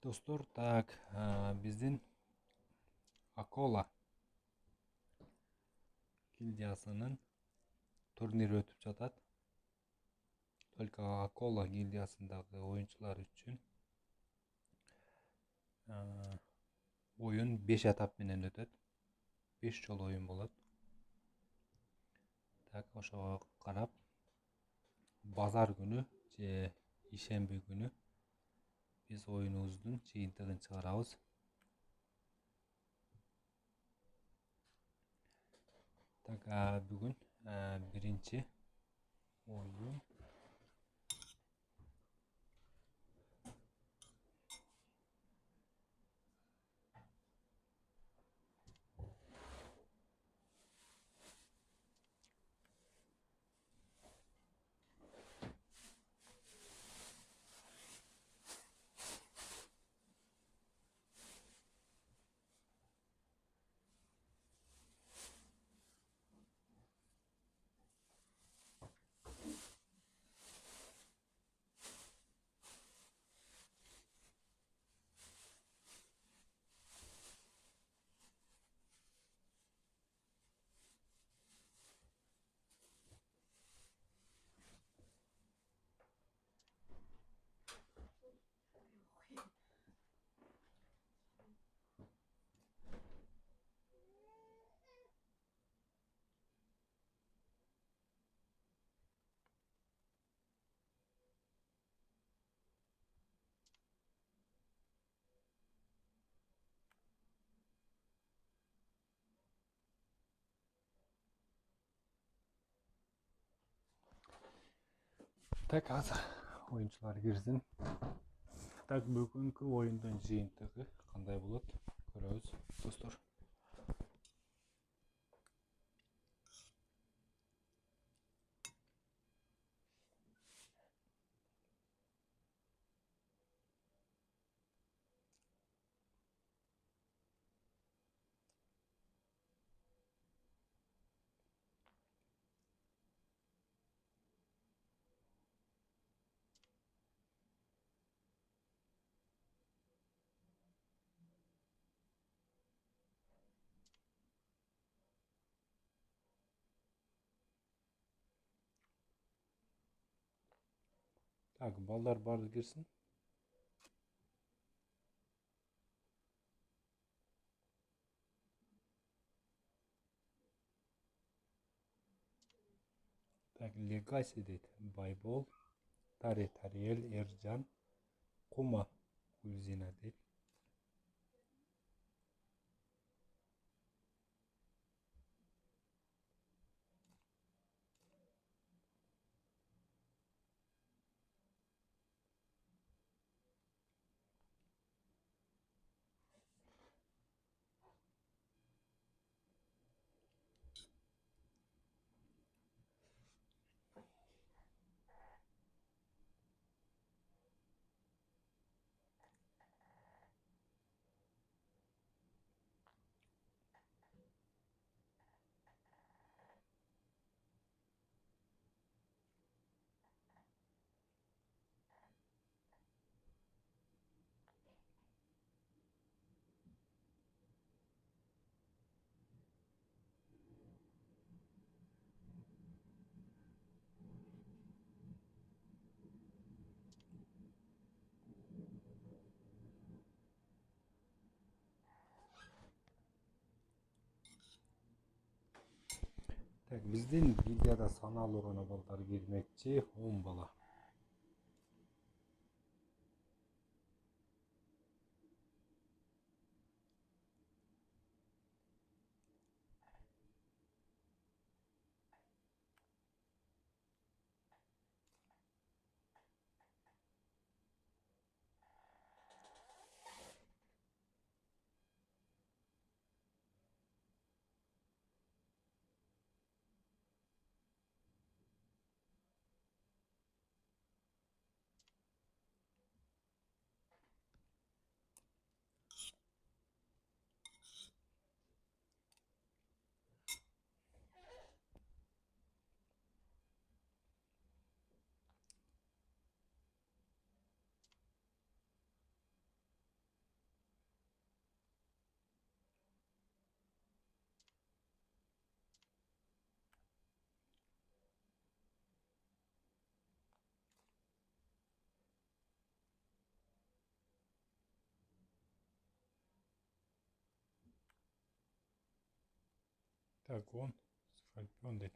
Достор, биздин Акола гильдиясынын турнири өтүп жатат. Только Акола гильдиясындагы оюнчулар үчүн оюн 5 этап менен өтөт. 5 жолу оюн болот. Ошого карап базар күнү же ишемби күнү биз оюнубуздун жыйынтыгын чыгарабыз. Бүгүн биринчи оюн азыр оюнчулар кирсин. Бүгүнкү оюндун жыйынтыгы кандай болот көрөбүз, достор. Балдар баары кирсин. Легаси дейт. Байбол, Тариэл, Эржан, Кума, Гүлзина дейт. Биздин гильдияда санаалуу гана балдар кирмекчи, 10 бала. Так, он скорпион değil.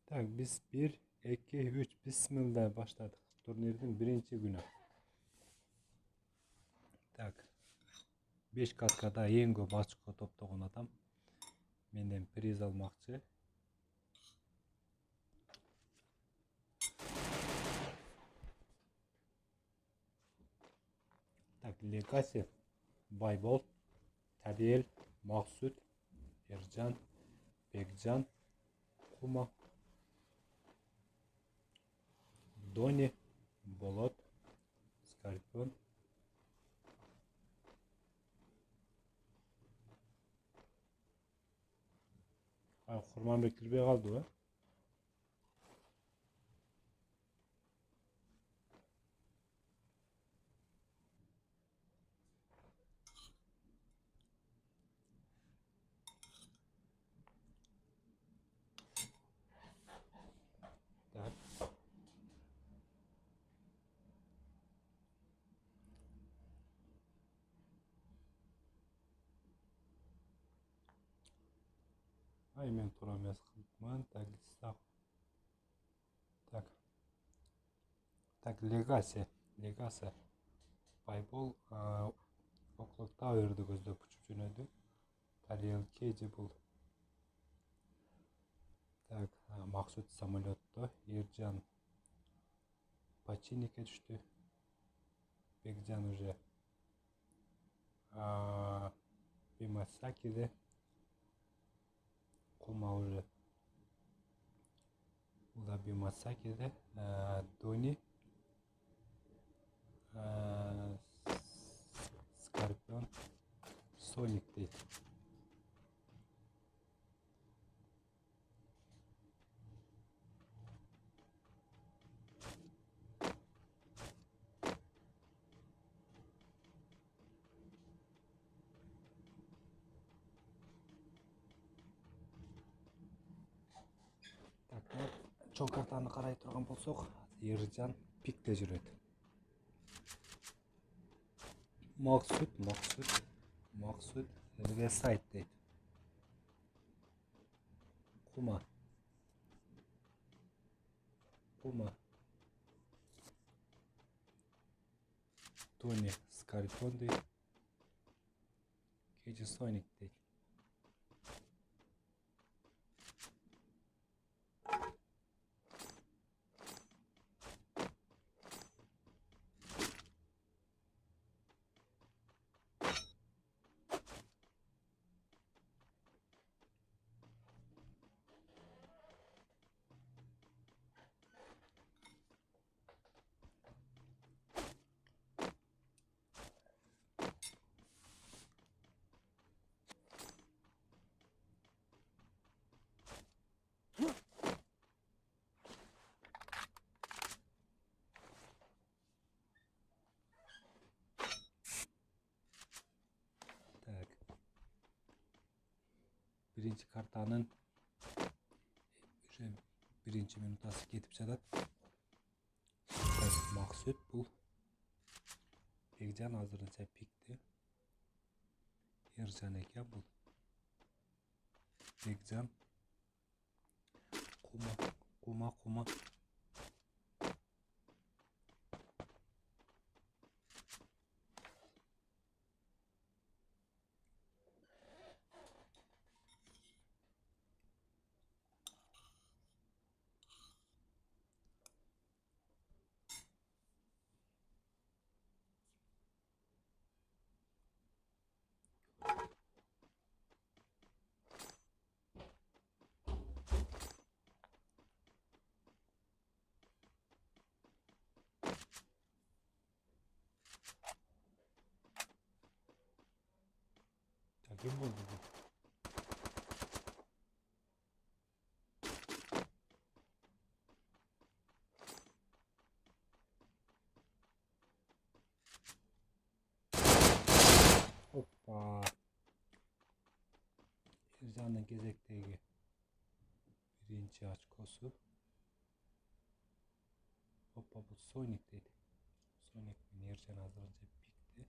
Так, biz 1, 2, 3 Bismillah başladık. Turnirin birinci günü. Так, 5 каткада ең көп очко топтогон адам менден приз алмакчы. Так, Legacy, Байбол, Тадел, Максут, Ержан, Бекжан, Кума, Дони, Болот, Скорпион. Курманбек кирбей калды ба? Так. Ай, мен туура эмес кылыпмын. Так, так. Так, Legacy. Байбол Оклок Тауэрді көздөп учуп жөнөдү. Тарел Кейджи бул. Так, Максут самолетто. Ержан Починникке түштү. Бекжан уже Бимасакиде. Кума уже Уда Бимасакиде. Дони Скорпион Соник дейт. Так, чоң картаны карай турган болсок, Ержан пикте жүрөт. Максут Весайт дейт. Кума Тони Скорпион дейт. Кейджи Соник дейт. Так. Birinci картанын уже биринчи минутасы кетип жатат. Максут бул. Бекжан азырынча пикти. Ержан экен бул. Бекжан. Кума. Так, ким болду бул? Hoppa. Ercan'ın gezekteki birinci açkosu. Hoppa bu Sonic dedi. Sonic mi? Ercan az önce pikti.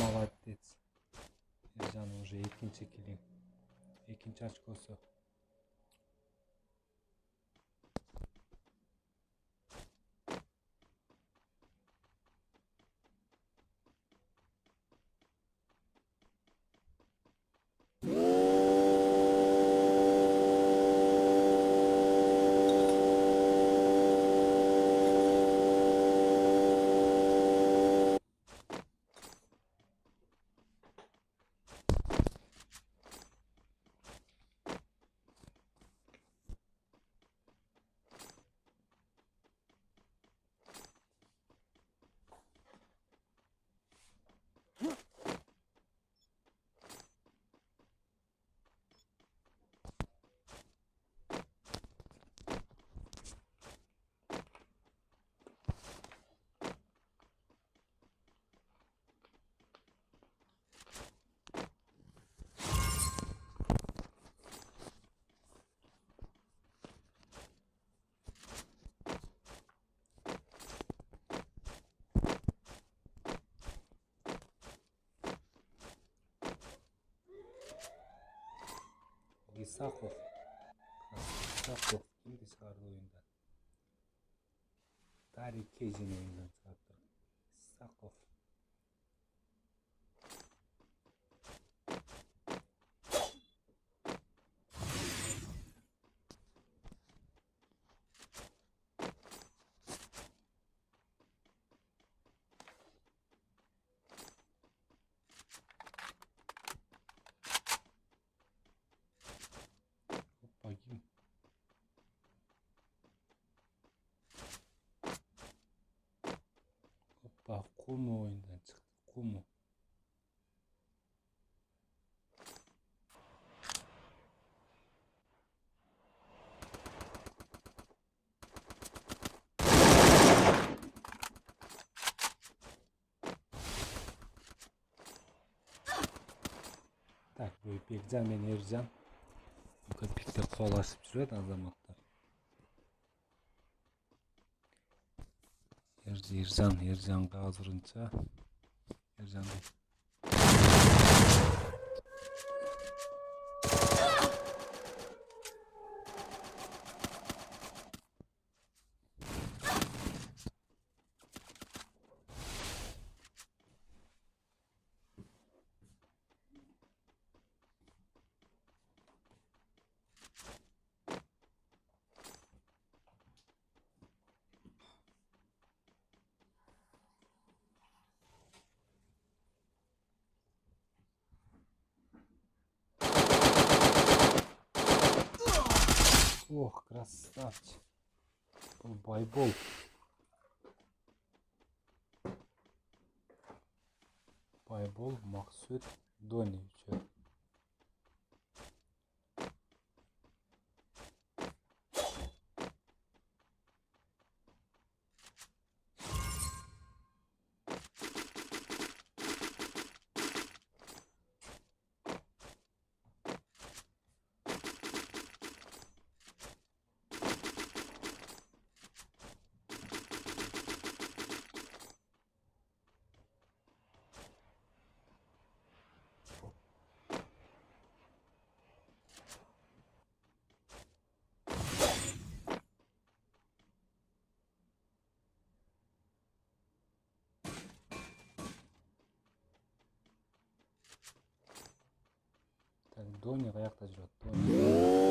Молодец. Ercan'ın уже ikinci kilim. İkinci açkosu. İsakov. İsakov kimdi çıkardı oyundan? Tarık Kejin oyundan çıkardı. İsakov. Hoppa kim? Hoppa Kumu oyundan çıktı. Kumu. Tak böyle Bekcan ve Ercan. Bu kadar birlikte kolaşıp duruyor da zamanlar. Ercan kazırınca Ercan değil. Ох, красавчик. Байбол. Байбол Максут Дони üçü. Так, Дони ayakta duruyor. Дони.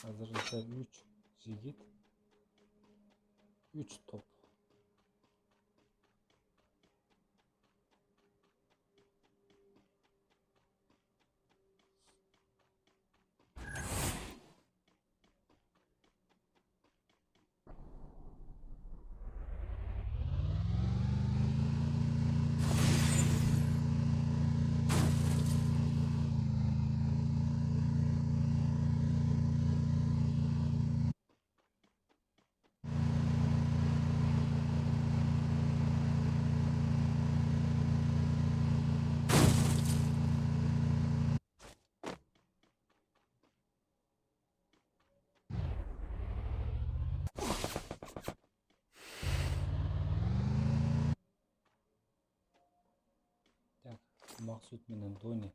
Азырынча 3 жигит, 3 топ. Так, Максут менен Дони.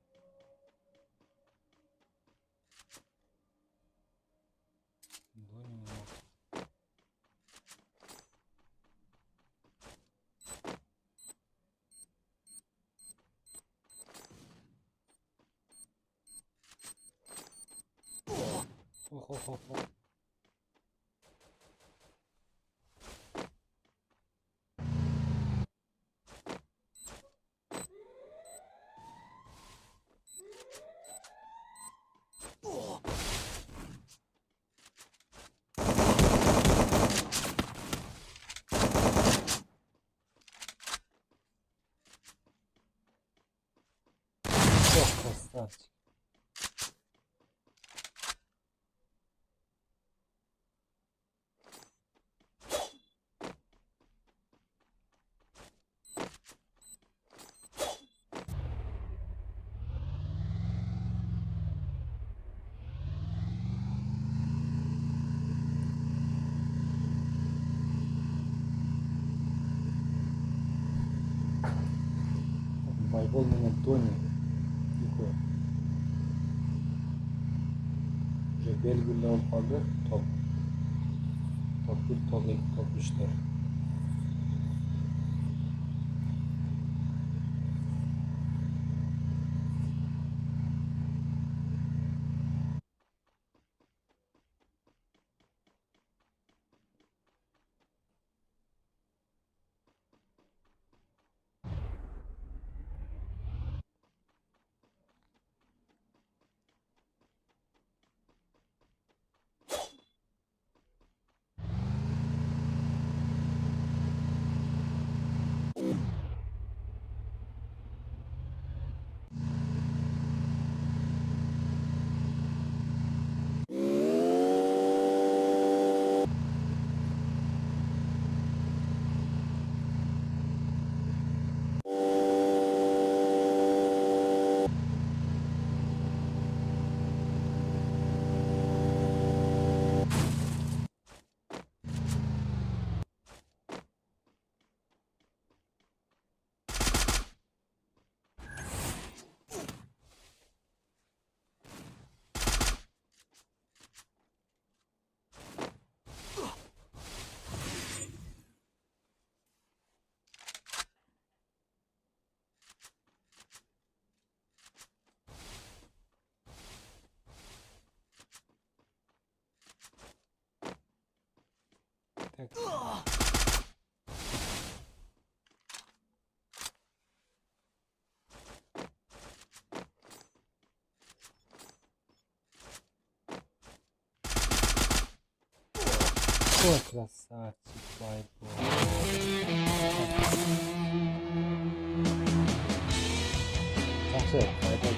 Дони менен Максут. Ох. Ох, красавчик. Байбол менен Дони. Экөө. Уже белгилүү болуп калды. Топ 1, топ 2, топ 3'тер. Так. Ой, красавчик, Байбол. Жақсы, Байбол.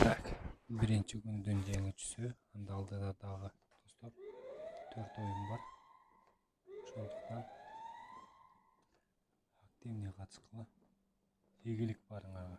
Так, биринчи күндүн жеңүүчүсү. Анда алдыда дагы достор 4 оюн бар. Ошондуктан активный катышкыла. Ийгилик барыңарга.